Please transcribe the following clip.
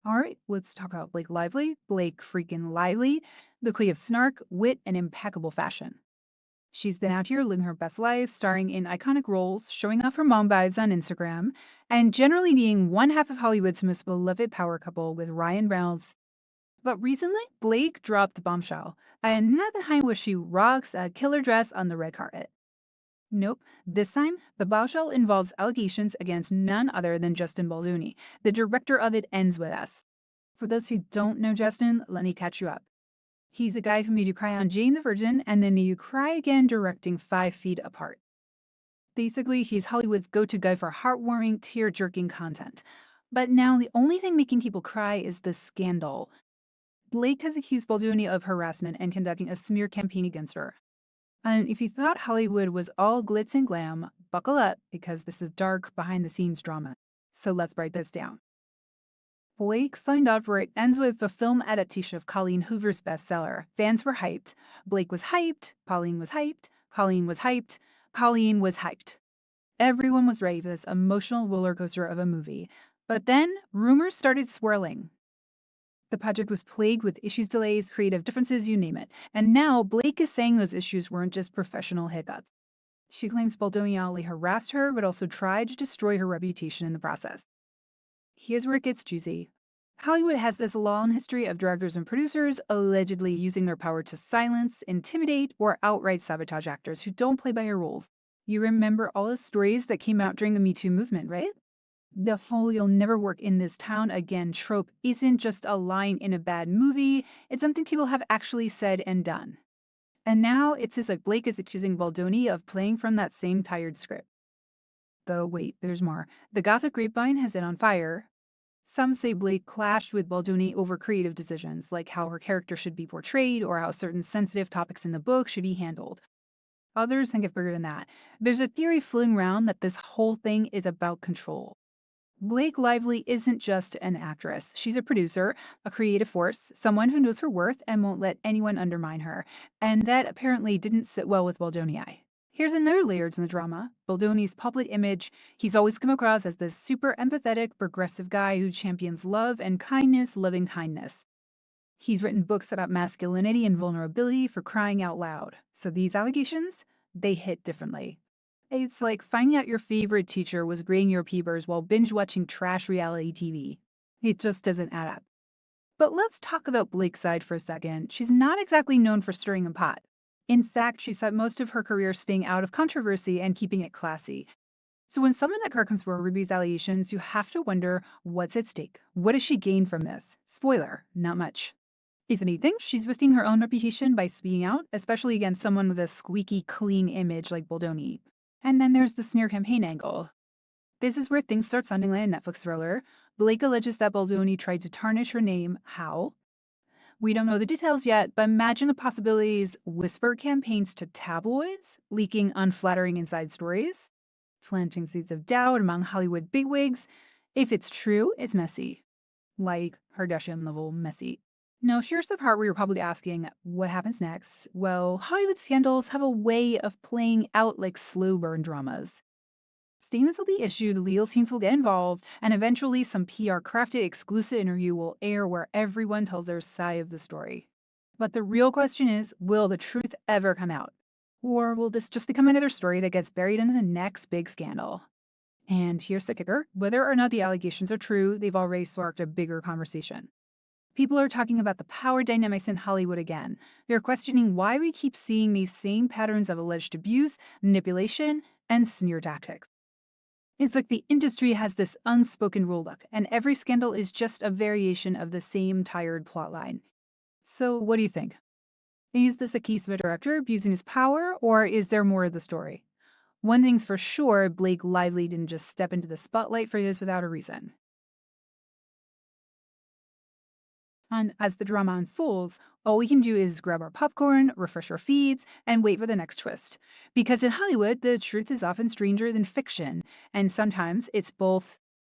All right, let's talk about Blake Lively. Blake freaking Lively, the queen of snark, wit, and impeccable fashion. She's been out here living her best life, starring in iconic roles, showing off her mom vibes on Instagram, and generally being one half of Hollywood's most beloved power couple with Ryan Reynolds. But recently, Blake dropped a bombshell, and not behind where she rocks a killer dress on the red carpet. Nope, this time, the bombshell involves allegations against none other than Justin Baldoni. The director of It Ends With Us. For those who don't know Justin, let me catch you up. He's the guy who made you cry on Jane the Virgin and then made you cry again directing 5 Feet Apart. Basically, he's Hollywood's go-to guy for heartwarming, tear-jerking content. But now the only thing making people cry is the scandal. Blake has accused Baldoni of harassment and conducting a smear campaign against her. And if you thought Hollywood was all glitz and glam, buckle up because this is dark behind-the-scenes drama. So let's break this down. Blake signed on for It Ends With the film adaptation of Colleen Hoover's bestseller. Fans were hyped. Blake was hyped. Pauline was hyped. Colleen was hyped. Colleen was hyped. Everyone was ready for this emotional roller coaster of a movie. But then rumors started swirling. The project was plagued with issues, delays, creative differences, you name it. And now Blake is saying those issues weren't just professional hiccups. She claims Baldoni not only harassed her, but also tried to destroy her reputation in the process. Here's where it gets juicy. Hollywood has this long history of directors and producers allegedly using their power to silence, intimidate, or outright sabotage actors who don't play by your rules. You remember all the stories that came out during the Me Too movement, right? The whole "you'll never work in this town again" trope isn't just a line in a bad movie, it's something people have actually said and done. And now it's as like Blake is accusing Baldoni of playing from that same tired script. Though wait, there's more. The Gothic grapevine has it on fire. Some say Blake clashed with Baldoni over creative decisions, like how her character should be portrayed or how certain sensitive topics in the book should be handled. Others think it's bigger than that. There's a theory floating around that this whole thing is about control. Blake Lively isn't just an actress. She's a producer, a creative force, someone who knows her worth and won't let anyone undermine her. And that apparently didn't sit well with Baldoni. Here's another layer to the drama. Baldoni's public image. He's always come across as this super empathetic, progressive guy who champions love and kindness, loving kindness. He's written books about masculinity and vulnerability, for crying out loud. So these allegations, they hit differently. It's like finding out your favorite teacher was grading your papers while binge-watching trash reality TV. It just doesn't add up. But let's talk about Blake's side for a second. She's not exactly known for stirring a pot. In fact, she spent most of her career staying out of controversy and keeping it classy. So when someone like her comes forward with these allegations, you have to wonder what's at stake. What does she gain from this? Spoiler, not much. If anything, she's risking her own reputation by speaking out, especially against someone with a squeaky clean image like Baldoni. And then there's the smear campaign angle. This is where things start sounding like a Netflix thriller. Blake alleges that Baldoni tried to tarnish her name. How? We don't know the details yet, but imagine the possibilities: whisper campaigns to tabloids, leaking unflattering inside stories, planting seeds of doubt among Hollywood bigwigs. If it's true, it's messy. Like Kardashian-level messy. Now, here's the part where you're probably asking, what happens next? Well, Hollywood scandals have a way of playing out like slow burn dramas. Statements will be issued, legal teams will get involved, and eventually some PR-crafted exclusive interview will air where everyone tells their side of the story. But the real question is, will the truth ever come out? Or will this just become another story that gets buried into the next big scandal? And here's the kicker: whether or not the allegations are true, they've already sparked a bigger conversation. People are talking about the power dynamics in Hollywood again. They're questioning why we keep seeing these same patterns of alleged abuse, manipulation, and smear tactics. It's like the industry has this unspoken rulebook, and every scandal is just a variation of the same tired plotline. So what do you think? Is this a case of a director abusing his power, or is there more to the story? One thing's for sure, Blake Lively didn't just step into the spotlight for this without a reason. And as the drama unfolds, all we can do is grab our popcorn, refresh our feeds, and wait for the next twist. Because in Hollywood, the truth is often stranger than fiction, and sometimes it's both